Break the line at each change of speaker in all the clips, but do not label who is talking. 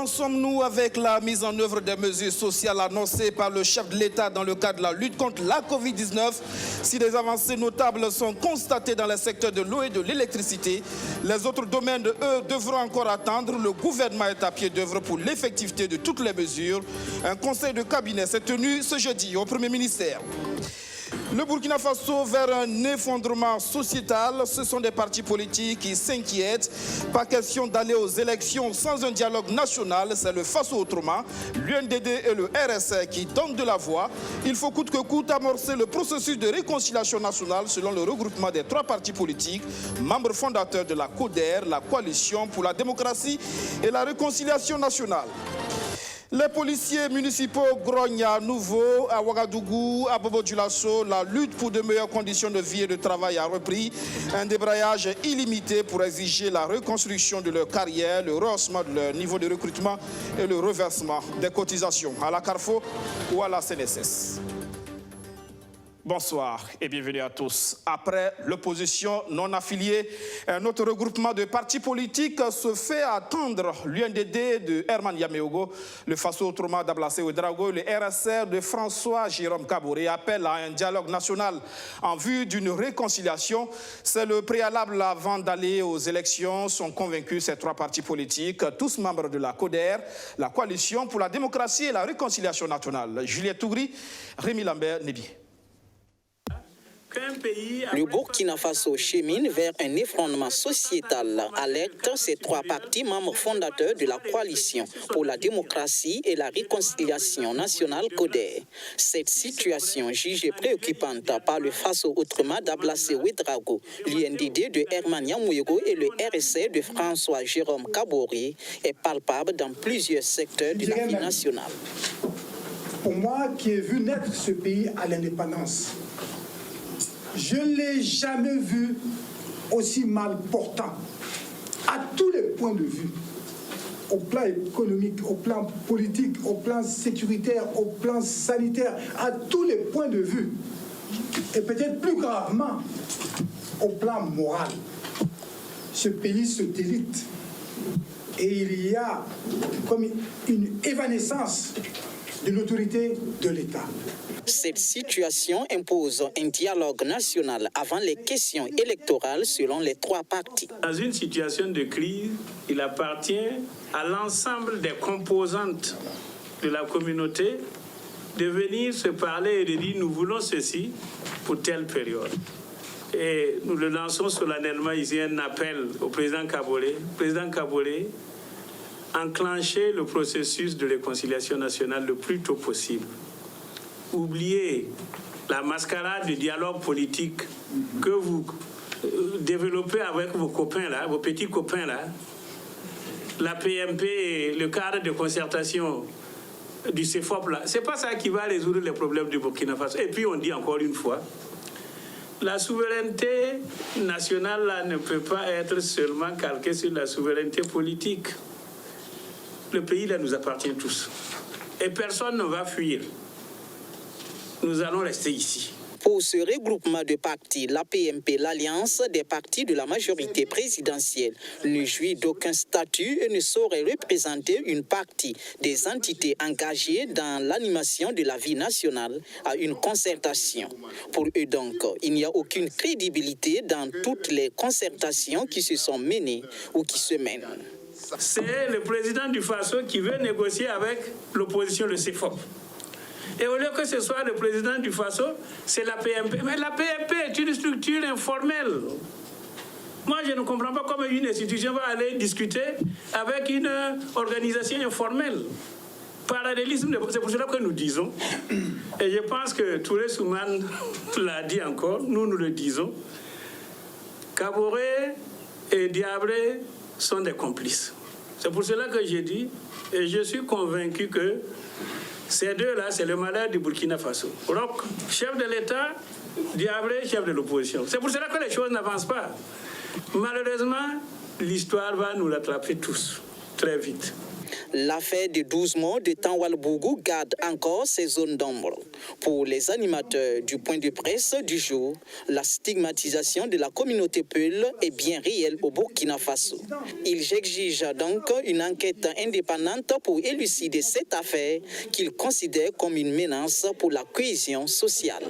en sommes-nous avec la mise en œuvre des mesures sociales annoncées par le chef de l'État dans le cadre de la lutte contre la Covid-19? Si des avancées notables sont constatées dans les secteurs de l'eau et de l'électricité, les autres domaines, eux, devront encore attendre. Le gouvernement est à pied d'œuvre pour l'effectivité de toutes les mesures. Un conseil de cabinet s'est tenu ce jeudi au Premier ministère. Le Burkina Faso vers un effondrement sociétal, ce sont des partis politiques qui s'inquiètent. Pas question d'aller aux élections sans un dialogue national, c'est le Faso autrement, l'UNDD et le RSA qui donnent de la voix. Il faut coûte que coûte amorcer le processus de réconciliation nationale selon le regroupement des 3 partis politiques, membres fondateurs de la CODER, la Coalition pour la démocratie et la réconciliation nationale. Les policiers municipaux grognent à nouveau à Ouagadougou, à Bobo-Dioulasso. La lutte pour de meilleures conditions de vie et de travail a repris. Un débrayage illimité pour exiger la reconstruction de leur carrière, le rehaussement de leur niveau de recrutement et le reversement des cotisations à la Carrefour ou à la CNSS. Bonsoir et bienvenue à tous. Après l'opposition non affiliée, un autre regroupement de partis politiques se fait attendre. L'UNDD de Herman Yameogo, le Faso autrement d'Ablassé Ouedraogo, le RSR de François Jérôme Kaboré appellent à un dialogue national en vue d'une réconciliation. C'est le préalable avant d'aller aux élections, sont convaincus ces 3 partis politiques, tous membres de la CODER, la Coalition pour la démocratie et la réconciliation nationale. Juliette Tougri, Rémi Lambert, Nébier.
Le Burkina Faso chemine vers un effondrement sociétal, alerte ces 3 partis membres fondateurs de la Coalition pour la démocratie et la réconciliation nationale CODER. Cette situation jugée préoccupante par le Faso autrement d'Ablassé Ouedraogo, l'UNDD de Herman Yamouyego et le RSA de François Jérôme Kaboré est palpable dans plusieurs secteurs de la vie nationale.
Pour moi, qui ai vu naître ce pays à l'indépendance, je ne l'ai jamais vu aussi mal portant, à tous les points de vue, au plan économique, au plan politique, au plan sécuritaire, au plan sanitaire, à tous les points de vue, et peut-être plus gravement, au plan moral. Ce pays se délite et il y a comme une évanescence de l'autorité de l'État.
Cette situation impose un dialogue national avant les questions électorales selon les 3 partis.
Dans une situation de crise, il appartient à l'ensemble des composantes de la communauté de venir se parler et de dire nous voulons ceci pour telle période. Et nous le lançons solennellement ici un appel au président Kaboré. Président Kaboré, enclencher le processus de réconciliation nationale le plus tôt possible. Oubliez la mascarade du dialogue politique que vous développez avec vos copains là, vos petits copains là. La PMP, le cadre de concertation du CEFOP là, c'est pas ça qui va résoudre les problèmes du Burkina Faso. Et puis on dit encore une fois, la souveraineté nationale là, ne peut pas être seulement calquée sur la souveraineté politique. Le pays là nous appartient tous. Et personne ne va fuir. Nous allons rester ici.
Pour ce regroupement de partis, la PMP, l'alliance des partis de la majorité présidentielle, ne jouit d'aucun statut et ne saurait représenter une partie des entités engagées dans l'animation de la vie nationale à une concertation. Pour eux donc, il n'y a aucune crédibilité dans toutes les concertations qui se sont menées ou qui se mènent.
C'est le président du Faso qui veut négocier avec l'opposition, le CEFOP. Et au lieu que ce soit le président du Faso, c'est la PMP. Mais la PMP est une structure informelle. Moi, je ne comprends pas comment une institution va aller discuter avec une organisation informelle. Parallélisme, c'est pour cela que nous disons, et je pense que Touré Souman l'a dit encore, nous le disons, Kaboré et Diabré sont des complices. C'est pour cela que j'ai dit, et je suis convaincu que ces deux-là, c'est le malheur du Burkina Faso. Roch, chef de l'État, Diabré, chef de l'opposition. C'est pour cela que les choses n'avancent pas. Malheureusement, l'histoire va nous rattraper tous, très vite.
L'affaire de 12 morts de Tanwalbougou garde encore ses zones d'ombre. Pour les animateurs du point de presse du jour, la stigmatisation de la communauté Peul est bien réelle au Burkina Faso. Ils exigent donc une enquête indépendante pour élucider cette affaire qu'ils considèrent comme une menace pour la cohésion sociale.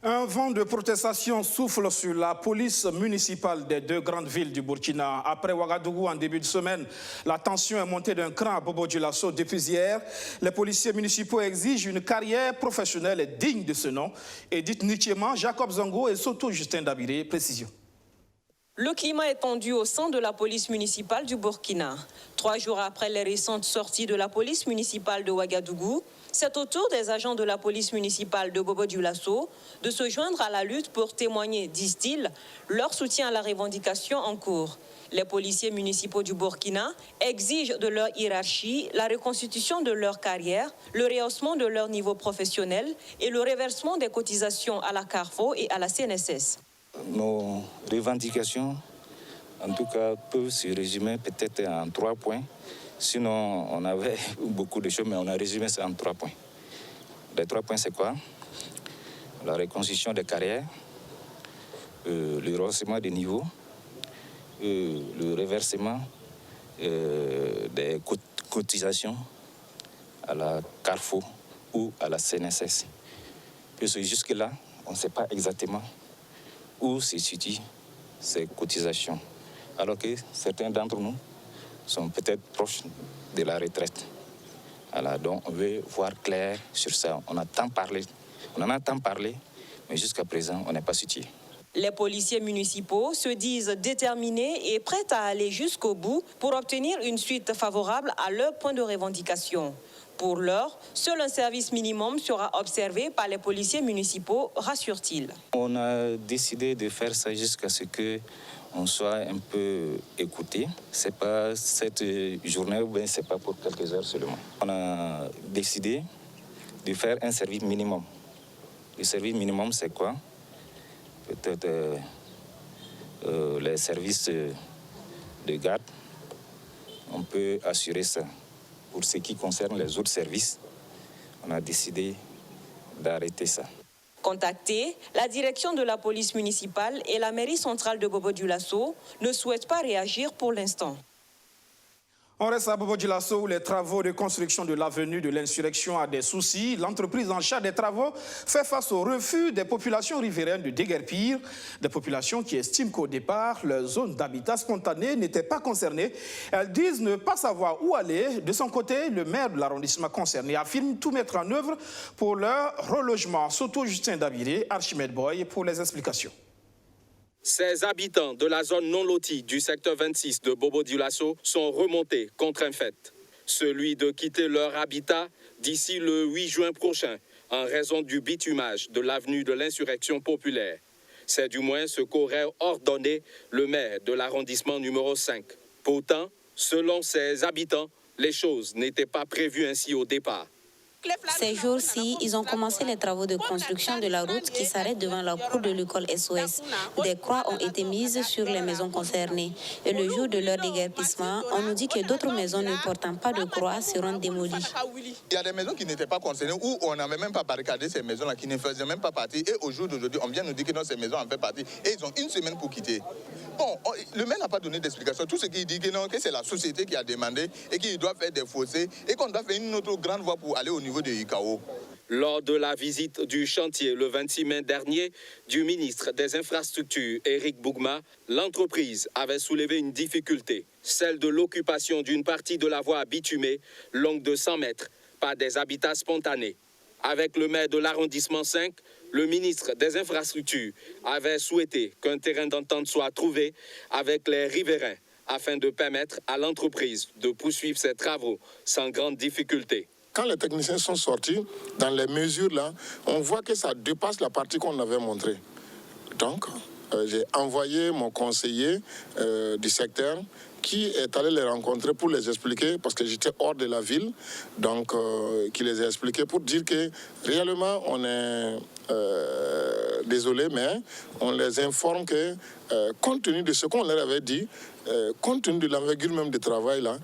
Un vent de protestation souffle sur la police municipale des deux grandes villes du Burkina. Après Ouagadougou en début de semaine, la tension est montée d'un cran à Bobo-Dioulasso depuis hier. Les policiers municipaux exigent une carrière professionnelle digne de ce nom. Edith Nichema, Jacob Zongo et Soto Justin Dabiré. Précision.
Le climat est tendu au sein de la police municipale du Burkina. 3 jours après les récentes sorties de la police municipale de Ouagadougou, c'est au tour des agents de la police municipale de Bobo-Dioulasso de se joindre à la lutte pour témoigner, disent-ils, leur soutien à la revendication en cours. Les policiers municipaux du Burkina exigent de leur hiérarchie la reconstitution de leur carrière, le rehaussement de leur niveau professionnel et le reversement des cotisations à la CARFO et à la CNSS.
Nos revendications, en tout cas, peuvent se résumer peut-être en 3 points. Sinon, on avait beaucoup de choses, mais on a résumé ça en 3 points. Les 3 points, c'est quoi? La reconstitution des carrières, le rehaussement des niveaux, le reversement des cotisations à la CARFO ou à la CNSS. Puisque jusque-là, on ne sait pas exactement où se situent ces cotisations, alors que certains d'entre nous sont peut-être proches de la retraite. Alors, donc, on veut voir clair sur ça. On en a tant parlé, mais jusqu'à présent, on n'est pas situé.
Les policiers municipaux se disent déterminés et prêts à aller jusqu'au bout pour obtenir une suite favorable à leur point de revendication. Pour l'heure, seul un service minimum sera observé par les policiers municipaux, rassure-t-il.
On a décidé de faire ça jusqu'à ce qu'on soit un peu écouté. Ce n'est pas cette journée, ou bien ce n'est pas pour quelques heures seulement. On a décidé de faire un service minimum. Le service minimum, c'est quoi? Peut-être les services de garde. On peut assurer ça. Pour ce qui concerne les autres services, on a décidé d'arrêter ça.
Contactés, la direction de la police municipale et la mairie centrale de Bobo-Dioulasso ne souhaitent pas réagir pour l'instant.
On reste à Bobo-Dioulasso où les travaux de construction de l'avenue de l'Insurrection a des soucis. L'entreprise en charge des travaux fait face au refus des populations riveraines de déguerpir. Des populations qui estiment qu'au départ, leur zone d'habitat spontané n'était pas concernée. Elles disent ne pas savoir où aller. De son côté, le maire de l'arrondissement concerné affirme tout mettre en œuvre pour leur relogement. Soto Justin Dabiré, Archimède Boy, pour les explications.
Ces habitants de la zone non lotie du secteur 26 de Bobo-Dioulasso sont remontés contre un fait, celui de quitter leur habitat d'ici le 8 juin prochain en raison du bitumage de l'avenue de l'Insurrection populaire. C'est du moins ce qu'aurait ordonné le maire de l'arrondissement numéro 5. Pourtant, selon ces habitants, les choses n'étaient pas prévues ainsi au départ.
Ces jours-ci, ils ont commencé les travaux de construction de la route qui s'arrête devant la cour de l'école SOS. Des croix ont été mises sur les maisons concernées. Et le jour de leur déguerpissement, on nous dit que d'autres maisons ne portant pas de croix seront démolies.
Il y a des maisons qui n'étaient pas concernées, où on n'avait même pas barricadé ces maisons-là, qui ne faisaient même pas partie. Et au jour d'aujourd'hui, on vient nous dire que non, ces maisons en font partie. Et ils ont 1 semaine pour quitter. Bon, le maire n'a pas donné d'explication. Tout ce qu'il dit, que c'est la société qui a demandé et qu'il doit faire des fossés et qu'on doit faire une autre grande voie pour aller au niveau de ICAO.
Lors de la visite du chantier le 26 mai dernier du ministre des Infrastructures, Éric Bougma, l'entreprise avait soulevé une difficulté, celle de l'occupation d'une partie de la voie bitumée, longue de 100 mètres, par des habitats spontanés. Avec le maire de l'arrondissement 5, le ministre des Infrastructures avait souhaité qu'un terrain d'entente soit trouvé avec les riverains afin de permettre à l'entreprise de poursuivre ses travaux sans grande difficulté.
Quand les techniciens sont sortis, dans les mesures là, on voit que ça dépasse la partie qu'on avait montrée. Donc, j'ai envoyé mon conseiller du secteur qui est allé les rencontrer pour les expliquer, parce que j'étais hors de la ville, donc qui les a expliqués pour dire que réellement on est désolé, mais on les informe que compte tenu de ce qu'on leur avait dit, compte tenu de l'envergure même du travail là,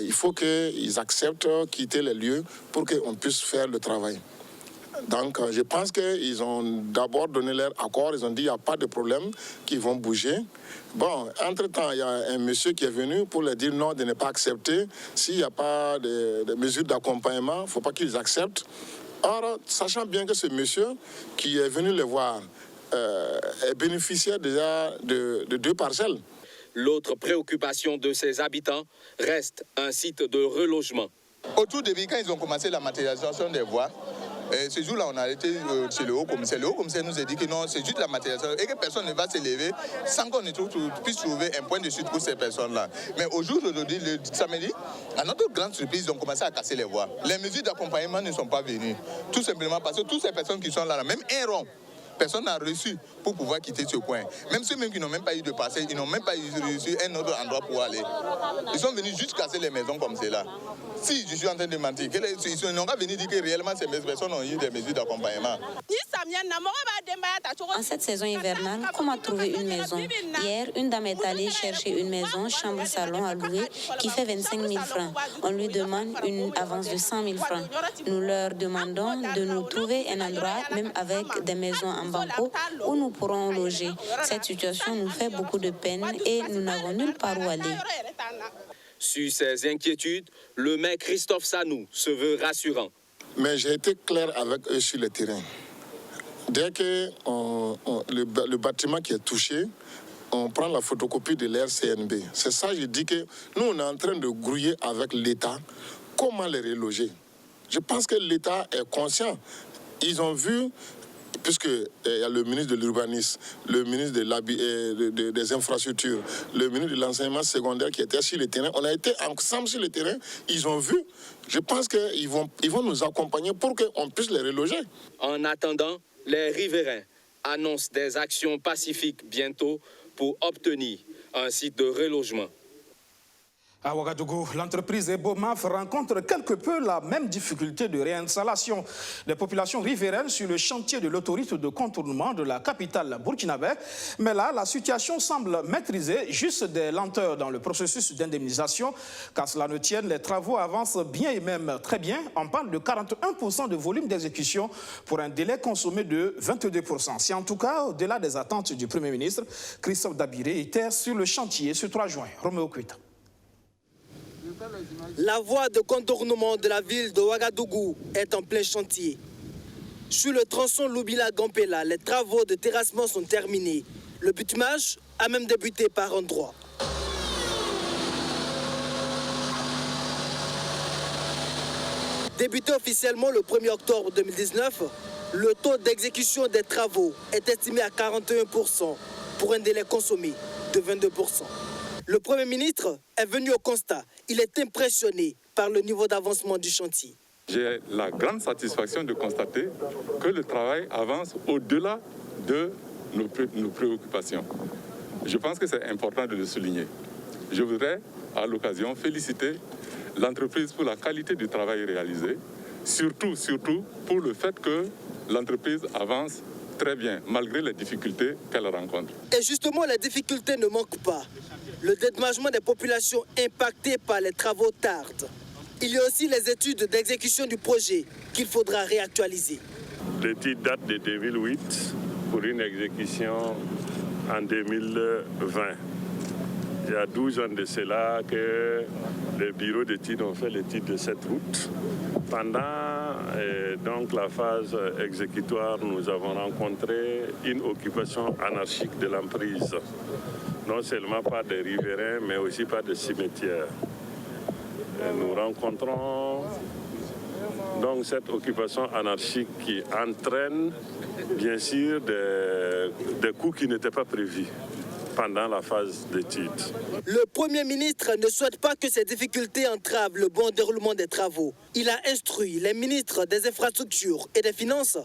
il faut qu'ils acceptent quitter les lieux pour qu'on puisse faire le travail. Donc je pense qu'ils ont d'abord donné leur accord, ils ont dit il n'y a pas de problème, qu'ils vont bouger. Bon, entre-temps, il y a un monsieur qui est venu pour leur dire non, de ne pas accepter. S'il n'y a pas de mesures d'accompagnement, il ne faut pas qu'ils acceptent. Or, sachant bien que ce monsieur qui est venu les voir est bénéficiaire déjà de 2 parcelles.
L'autre préoccupation de ces habitants reste un site de relogement.
Au tout début, quand ils ont commencé la matérialisation des voies, ce jour-là, on a été chez le haut-commissaire. Le haut-commissaire nous a dit que non, c'est juste la matérialisation et que personne ne va se lever sans qu'on puisse trouver un point de chute pour ces personnes-là. Mais au jour d'aujourd'hui, le samedi, à notre grande surprise, ils ont commencé à casser les voies. Les mesures d'accompagnement ne sont pas venues. Tout simplement parce que toutes ces personnes qui sont là, même un rond, personne n'a reçu pour pouvoir quitter ce coin. Même ceux qui n'ont même pas eu de passé, ils n'ont même pas reçu un autre endroit pour aller. Ils sont venus juste casser les maisons comme cela. Si je suis en train de mentir, ils n'ont pas venu dire que réellement ces personnes ont eu des mesures d'accompagnement.
En cette saison hivernale, comment trouver une maison? Hier, une dame est allée chercher une maison, chambre-salon à louer, qui fait 25 000 francs. On lui demande une avance de 100 000 francs. Nous leur demandons de nous trouver un endroit, même avec des maisons en banco, où nous pourrons loger. Cette situation nous fait beaucoup de peine et nous n'avons nulle part où aller.
Sur ces inquiétudes, le maire Christophe Sanou se veut rassurant.
Mais j'ai été clair avec eux sur le terrain. Dès que le bâtiment qui est touché, on prend la photocopie de l'RCNB. C'est ça, je dis que nous, on est en train de grouiller avec l'État comment les reloger. Je pense que l'État est conscient. Ils ont vu, puisqu'il y a le ministre de l'Urbanisme, le ministre des Infrastructures, le ministre de l'Enseignement secondaire qui était sur le terrain. On a été ensemble sur le terrain. Ils ont vu. Je pense qu'ils vont nous accompagner pour qu'on puisse les reloger.
En attendant, les riverains annoncent des actions pacifiques bientôt pour obtenir un site de relogement.
À Ouagadougou, l'entreprise Ebomaf rencontre quelque peu la même difficulté de réinstallation des populations riveraines sur le chantier de l'autoroute de contournement de la capitale burkinabé. Mais là, la situation semble maîtrisée, juste des lenteurs dans le processus d'indemnisation. Qu'à cela ne tienne, les travaux avancent bien et même très bien. On parle de 41% de volume d'exécution pour un délai consommé de 22%. C'est en tout cas au-delà des attentes du Premier ministre. Christophe Dabiré était sur le chantier ce 3 juin. Roméo Kuita.
La voie de contournement de la ville de Ouagadougou est en plein chantier. Sur le tronçon Loubila-Gampela, les travaux de terrassement sont terminés. Le bitumage a même débuté par endroits. Débuté officiellement le 1er octobre 2019, le taux d'exécution des travaux est estimé à 41% pour un délai consommé de 22%. Le Premier ministre est venu au constat. Il est impressionné par le niveau d'avancement du chantier.
J'ai la grande satisfaction de constater que le travail avance au-delà de nos préoccupations. Je pense que c'est important de le souligner. Je voudrais, à l'occasion, féliciter l'entreprise pour la qualité du travail réalisé, surtout pour le fait que l'entreprise avance très bien, malgré les difficultés qu'elle rencontre.
Et justement, les difficultés ne manquent pas. Le dédommagement des populations impactées par les travaux tarde. Il y a aussi les études d'exécution du projet qu'il faudra réactualiser.
L'étude date de 2008 pour une exécution en 2020. Il y a 12 ans de cela que les bureaux d'études ont fait l'étude de cette route. Pendant donc la phase exécutoire, nous avons rencontré une occupation anarchique de l'emprise. Non seulement pas des riverains, mais aussi pas de cimetières. Et nous rencontrons donc cette occupation anarchique qui entraîne, bien sûr, des coûts qui n'étaient pas prévus pendant la phase d'étude.
Le Premier ministre ne souhaite pas que ces difficultés entravent le bon déroulement des travaux. Il a instruit les ministres des Infrastructures et des Finances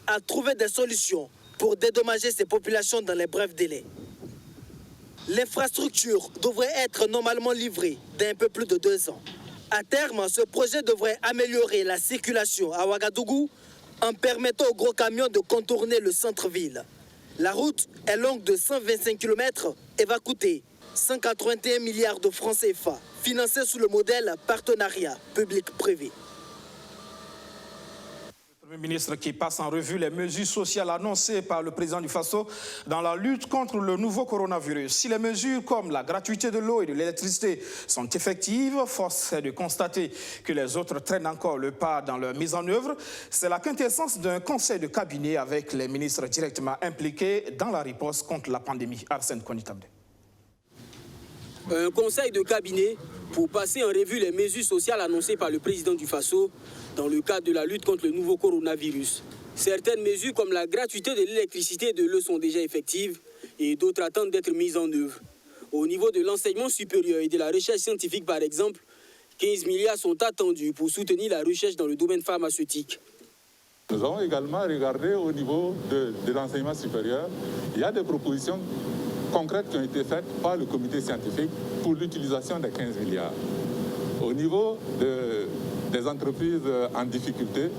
à trouver des solutions pour dédommager ces populations dans les brefs délais. L'infrastructure devrait être normalement livrée d'un peu plus de 2 ans. À terme, ce projet devrait améliorer la circulation à Ouagadougou en permettant aux gros camions de contourner le centre-ville. La route est longue de 125 km et va coûter 181 milliards de francs CFA, financés sous le modèle partenariat public-privé.
Le ministre qui passe en revue les mesures sociales annoncées par le président du Faso dans la lutte contre le nouveau coronavirus. Si les mesures comme la gratuité de l'eau et de l'électricité sont effectives, force est de constater que les autres traînent encore le pas dans leur mise en œuvre. C'est la quintessence d'un conseil de cabinet avec les ministres directement impliqués dans la riposte contre la pandémie. Arsène Konitable.
Un conseil de cabinet pour passer en revue les mesures sociales annoncées par le président du Faso dans le cadre de la lutte contre le nouveau coronavirus. Certaines mesures comme la gratuité de l'électricité et de l'eau sont déjà effectives et d'autres attendent d'être mises en œuvre. Au niveau de l'enseignement supérieur et de la recherche scientifique par exemple, 15 milliards sont attendus pour soutenir la recherche dans le domaine pharmaceutique.
Nous avons également regardé au niveau de l'enseignement supérieur. Il y a des propositions concrètes qui ont été faites par le comité scientifique pour l'utilisation des 15 milliards. Au niveau des entreprises en difficulté,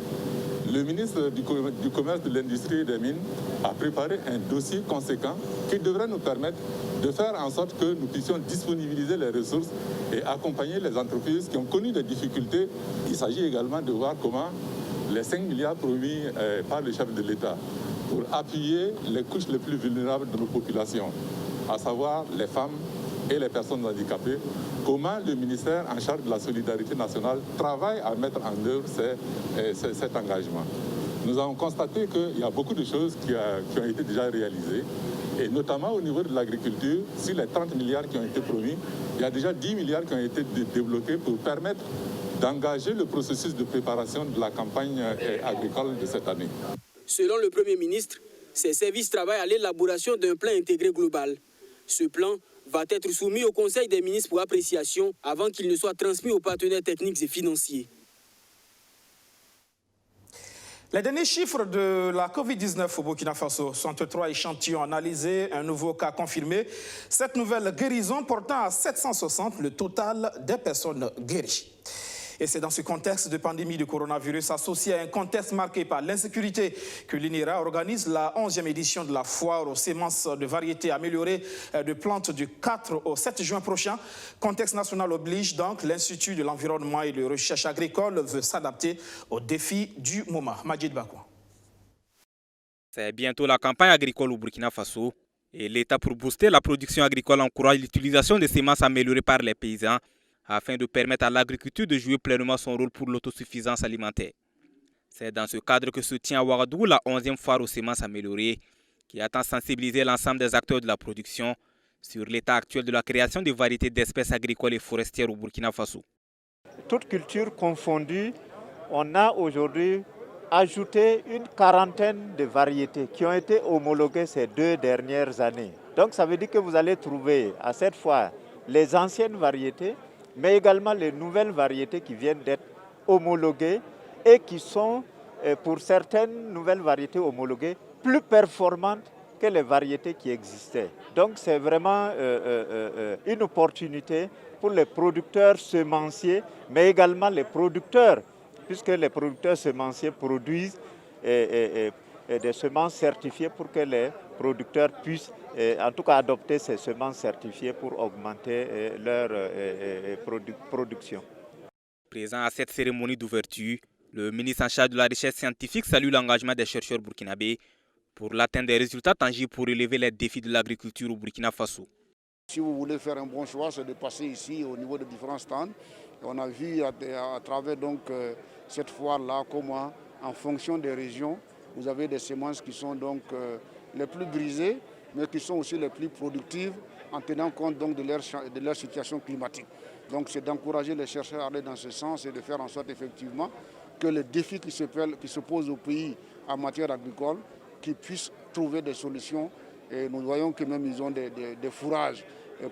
le ministre du Commerce, de l'Industrie et des Mines a préparé un dossier conséquent qui devrait nous permettre de faire en sorte que nous puissions disponibiliser les ressources et accompagner les entreprises qui ont connu des difficultés. Il s'agit également de voir comment les 5 milliards promis par le chef de l'État pour appuyer les couches les plus vulnérables de nos populations, à savoir les femmes et les personnes handicapées, comment le ministère en charge de la solidarité nationale travaille à mettre en œuvre cet engagement. Nous avons constaté qu'il y a beaucoup de choses qui ont été déjà réalisées, et notamment au niveau de l'agriculture, sur les 30 milliards qui ont été promis, il y a déjà 10 milliards qui ont été débloqués pour permettre d'engager le processus de préparation de la campagne agricole de cette année.
Selon le Premier ministre, ses services travaillent à l'élaboration d'un plan intégré global. Ce plan va être soumis au Conseil des ministres pour appréciation avant qu'il ne soit transmis aux partenaires techniques et financiers.
Les derniers chiffres de la Covid-19 au Burkina Faso, 63 échantillons analysés, un nouveau cas confirmé. Cette nouvelle guérison portant à 760 le total des personnes guéries. Et c'est dans ce contexte de pandémie de coronavirus associé à un contexte marqué par l'insécurité que l'INERA organise la 11e édition de la foire aux semences de variétés améliorées de plantes du 4 au 7 juin prochain. Contexte national oblige donc, l'Institut de l'environnement et de recherche agricole veut s'adapter aux défis du moment. Majid Bakou.
C'est bientôt la campagne agricole au Burkina Faso et l'État, pour booster la production agricole, encourage l'utilisation des semences améliorées par les paysans afin de permettre à l'agriculture de jouer pleinement son rôle pour l'autosuffisance alimentaire. C'est dans ce cadre que se tient à Ouagadougou la 11e foire aux semences améliorées qui attend sensibiliser l'ensemble des acteurs de la production sur l'état actuel de la création de variétés d'espèces agricoles et forestières au Burkina Faso.
Toutes cultures confondues, on a aujourd'hui ajouté une quarantaine de variétés qui ont été homologuées ces 2 dernières années. Donc ça veut dire que vous allez trouver à cette fois les anciennes variétés, mais également les nouvelles variétés qui viennent d'être homologuées et qui sont, pour certaines nouvelles variétés homologuées, plus performantes que les variétés qui existaient. Donc c'est vraiment une opportunité pour les producteurs semenciers, mais également les producteurs, puisque les producteurs semenciers produisent des semences certifiées pour que les producteurs puissent en tout cas adopter ces semences certifiées pour augmenter leur production.
Présent à cette cérémonie d'ouverture, le ministre en charge de la recherche scientifique salue l'engagement des chercheurs burkinabés pour l'atteinte des résultats tangibles pour relever les défis de l'agriculture au Burkina Faso.
Si vous voulez faire un bon choix, c'est de passer ici au niveau de différents stands. On a vu à travers donc, cette foire-là comment, en fonction des régions, vous avez des semences qui sont donc les plus brisées, mais qui sont aussi les plus productives en tenant compte donc de leur situation climatique. Donc c'est d'encourager les chercheurs à aller dans ce sens et de faire en sorte effectivement que les défis qui se posent au pays en matière agricole, qu'ils puissent trouver des solutions. Et nous voyons que même ils ont des fourrages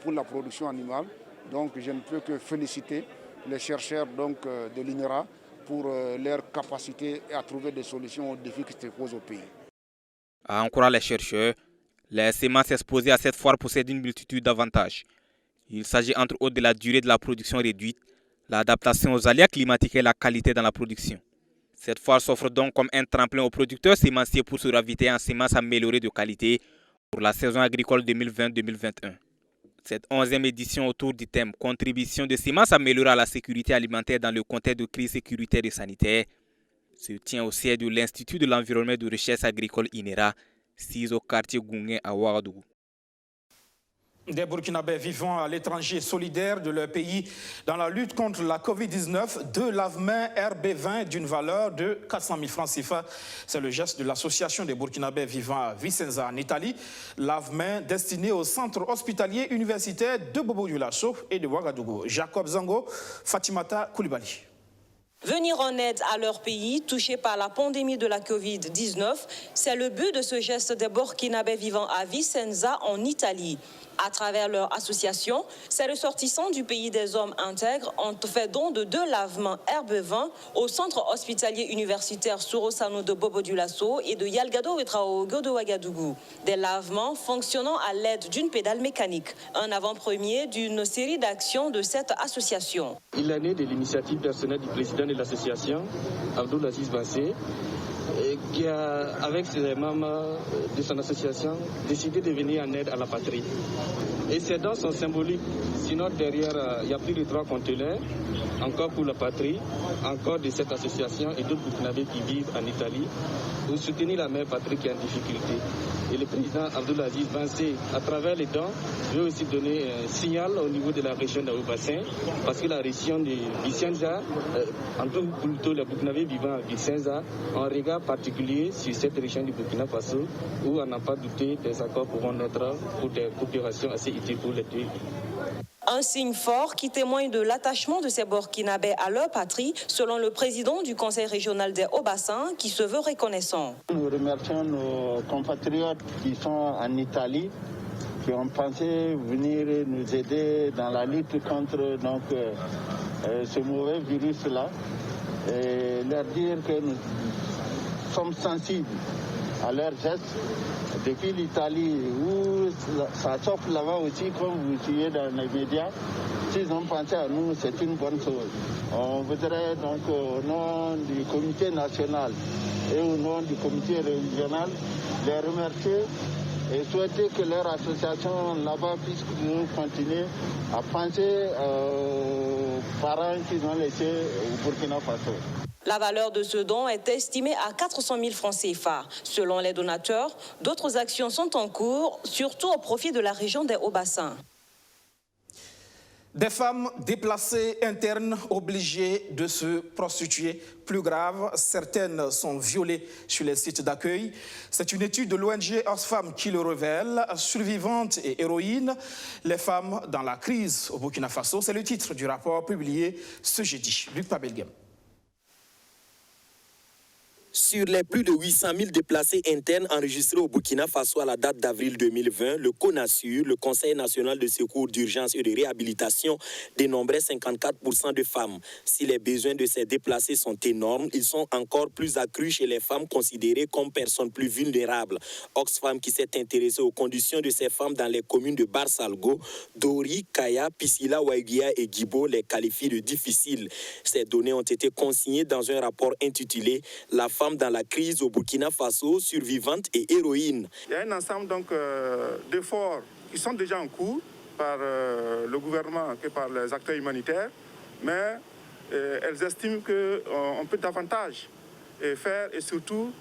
pour la production animale. Donc je ne peux que féliciter les chercheurs donc, de l'INERA pour leur capacité à trouver des solutions aux défis qui se posent au pays.
À encourager les chercheurs, Les semences exposées à cette foire possèdent une multitude d'avantages. Il s'agit entre autres de la durée de la production réduite, l'adaptation aux aléas climatiques et la qualité dans la production. Cette foire s'offre donc comme un tremplin aux producteurs sémenciers pour se ravitailler en semences améliorées de qualité pour la saison agricole 2020-2021. Cette 11e édition autour du thème « Contribution de semences améliorées à la sécurité alimentaire dans le contexte de crise sécuritaire et sanitaire » se tient au siège de l'Institut de l'environnement et de recherche agricole INERA, situé au quartier Goungé à Ouagadougou.
Des Burkinabés vivant à l'étranger solidaires de leur pays dans la lutte contre la Covid-19, 2 lave-mains RB20 d'une valeur de 400 000 francs CFA. C'est le geste de l'association des Burkinabés vivant à Vicenza en Italie. Lave-mains destinés au centre hospitalier universitaire de Bobo-Dioulasso et de Ouagadougou. Jacob Zango, Fatimata Koulibaly.
Venir en aide à leur pays touché par la pandémie de la Covid-19, c'est le but de ce geste des Burkinabés vivant à Vicenza en Italie. À travers leur association, ces ressortissants du pays des hommes intègres ont fait don de 2 lavements RB20 au centre hospitalier universitaire Sorosano de Bobo-Dioulasso et de Yalgado Wetraogo de Ouagadougou. Des lavements fonctionnant à l'aide d'une pédale mécanique, un avant-premier d'une série d'actions de cette association.
Il est né de l'initiative personnelle du président de l'association, Abdoul Aziz Bassé, qui a, avec ses membres de son association, décidé de venir en aide à la patrie. Et ces dons sont symboliques. Sinon, derrière, il y a plus de 3 conteneurs, encore pour la patrie, encore de cette association et d'autres Burkinabés qui vivent en Italie, pour soutenir la mère patrie qui est en difficulté. Et le président Abdoul Aziz Bassé, à travers les dons, veut aussi donner un signal au niveau de la région d'Aoubassin, parce que la région de Vicenza, en tout cas plutôt les Burkinabés vivant à Vicenza, ont un regard particulier sur cette région du Burkina Faso, où on n'a pas douté des accords pourront naître pour des coopérations assez utiles pour les deux.
Un signe fort qui témoigne de l'attachement de ces Burkinabés à leur patrie, selon le président du conseil régional des Hauts-Bassins, qui se veut reconnaissant.
Nous remercions nos compatriotes qui sont en Italie, qui ont pensé venir nous aider dans la lutte contre ce mauvais virus-là, et leur dire que nous sommes sensibles à leurs gestes. Depuis l'Italie, où ça chauffe là-bas aussi, comme vous suivez dans les médias, s'ils ont pensé à nous, c'est une bonne chose. On voudrait donc, au nom du comité national et au nom du comité régional, les remercier et souhaiter que leur association là-bas puisse continuer à penser aux parents qu'ils ont laissés au Burkina Faso.
La valeur de ce don est estimée à 400 000 francs CFA. Selon les donateurs, d'autres actions sont en cours, surtout au profit de la région des Hauts-Bassins.
Des femmes déplacées internes obligées de se prostituer. Plus grave, certaines sont violées sur les sites d'accueil. C'est une étude de l'ONG Oxfam qui le révèle. Survivantes et héroïnes, les femmes dans la crise au Burkina Faso. C'est le titre du rapport publié ce jeudi. Luc Pabelgem.
Sur les plus de 800 000 déplacés internes enregistrés au Burkina Faso à la date d'avril 2020, le CONASUR, le Conseil national de secours d'urgence et de réhabilitation, dénombrait 54% de femmes. Si les besoins de ces déplacés sont énormes, ils sont encore plus accrus chez les femmes considérées comme personnes plus vulnérables. Oxfam, qui s'est intéressé aux conditions de ces femmes dans les communes de Barsalgo, Dori, Kaya, Piscila, Ouaguia et Guibo, les qualifie de difficiles. Ces données ont été consignées dans un rapport intitulé « La femme dans la crise au Burkina Faso, survivante et héroïne ».
Il y a un ensemble d'efforts qui sont déjà en cours par le gouvernement et par les acteurs humanitaires, mais elles estiment qu'on peut davantage faire et surtout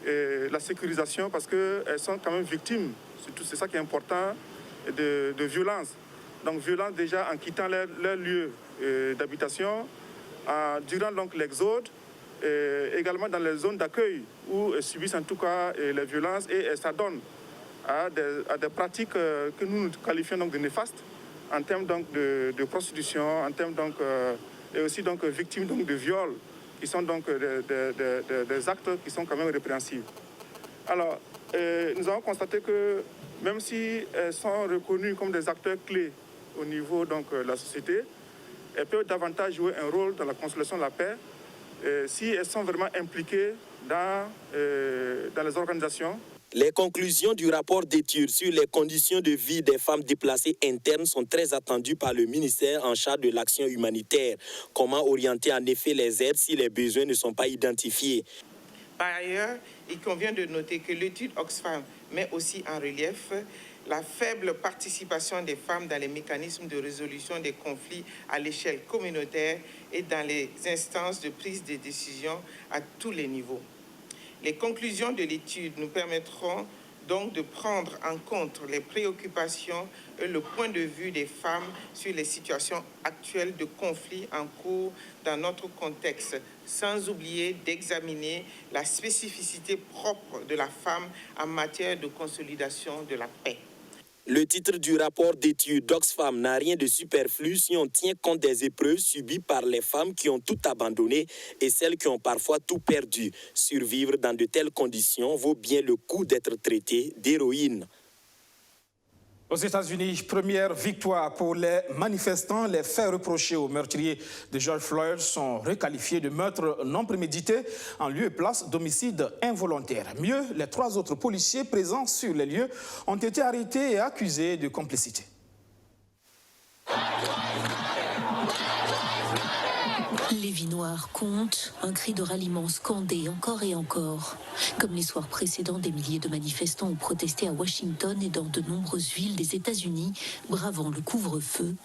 la sécurisation parce qu'elles sont quand même victimes, surtout c'est ça qui est important, de violences. Donc violence déjà en quittant leur lieu d'habitation, durant donc l'exode, également dans les zones d'accueil où elles subissent en tout cas les violences et elles s'adonnent à des pratiques que nous qualifions donc de néfastes en termes donc de prostitution, en termes donc et aussi donc victimes donc de viols qui sont donc des actes qui sont quand même répréhensibles. Alors nous avons constaté que même si elles sont reconnues comme des acteurs clés au niveau donc de la société, elles peuvent davantage jouer un rôle dans la consolidation de la paix si elles sont vraiment impliquées dans les organisations.
Les conclusions du rapport d'étude sur les conditions de vie des femmes déplacées internes sont très attendues par le ministère en charge de l'action humanitaire. Comment orienter en effet les aides si les besoins ne sont pas identifiés?
Par ailleurs, il convient de noter que l'étude Oxfam met aussi en relief la faible participation des femmes dans les mécanismes de résolution des conflits à l'échelle communautaire et dans les instances de prise de décision à tous les niveaux. Les conclusions de l'étude nous permettront donc de prendre en compte les préoccupations et le point de vue des femmes sur les situations actuelles de conflits en cours dans notre contexte, sans oublier d'examiner la spécificité propre de la femme en matière de consolidation de la paix.
Le titre du rapport d'étude d'Oxfam n'a rien de superflu si on tient compte des épreuves subies par les femmes qui ont tout abandonné et celles qui ont parfois tout perdu. Survivre dans de telles conditions vaut bien le coup d'être traité d'héroïne.
Aux États-Unis, première victoire pour les manifestants. Les faits reprochés au meurtrier de George Floyd sont requalifiés de meurtre non prémédité en lieu et place d'homicide involontaire. Mieux, les 3 autres policiers présents sur les lieux ont été arrêtés et accusés de complicité.
Les vies noires comptent, un cri de ralliement scandé encore et encore. Comme les soirs précédents, des milliers de manifestants ont protesté à Washington et dans de nombreuses villes des États-Unis, bravant le couvre-feu.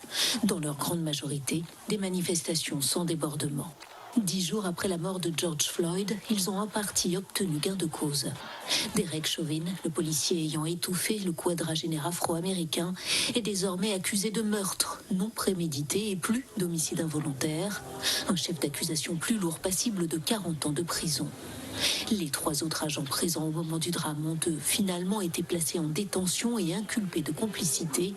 Dans leur grande majorité, des manifestations sans débordement. 10 jours après la mort de George Floyd, ils ont en partie obtenu gain de cause. Derek Chauvin, le policier ayant étouffé le quadragénaire afro-américain, est désormais accusé de meurtre non prémédité et plus d'homicide involontaire. Un chef d'accusation plus lourd passible de 40 ans de prison. Les 3 autres agents présents au moment du drame ont finalement été placés en détention et inculpés de complicité.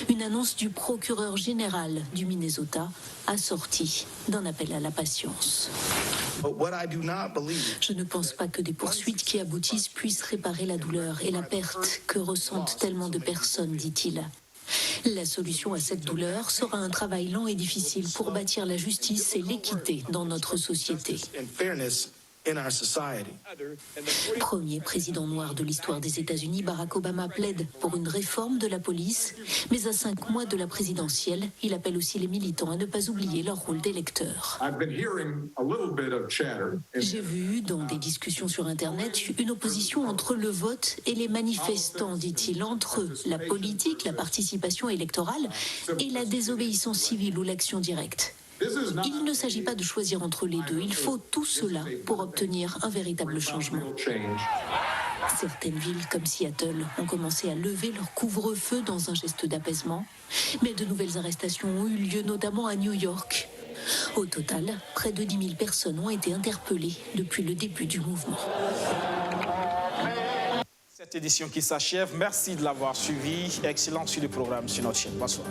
Une annonce du procureur général du Minnesota assortie d'un appel à la patience. Je ne pense pas que des poursuites qui aboutissent puissent réparer la douleur et la perte que ressentent tellement de personnes, dit-il. La solution à cette douleur sera un travail lent et difficile pour bâtir la justice et l'équité dans notre société. Premier président noir de l'histoire des États-Unis, Barack Obama plaide pour une réforme de la police, mais à 5 mois de la présidentielle, il appelle aussi les militants à ne pas oublier leur rôle d'électeurs. J'ai vu dans des discussions sur Internet une opposition entre le vote et les manifestants, dit-il, entre la politique, la participation électorale et la désobéissance civile ou l'action directe. Il ne s'agit pas de choisir entre les deux, il faut tout cela pour obtenir un véritable changement. Certaines villes comme Seattle ont commencé à lever leur couvre-feu dans un geste d'apaisement, mais de nouvelles arrestations ont eu lieu notamment à New York. Au total, près de 10 000 personnes ont été interpellées depuis le début du mouvement.
Cette édition qui s'achève, merci de l'avoir suivi. Excellent sur le programme sur notre chaîne. Bonsoir.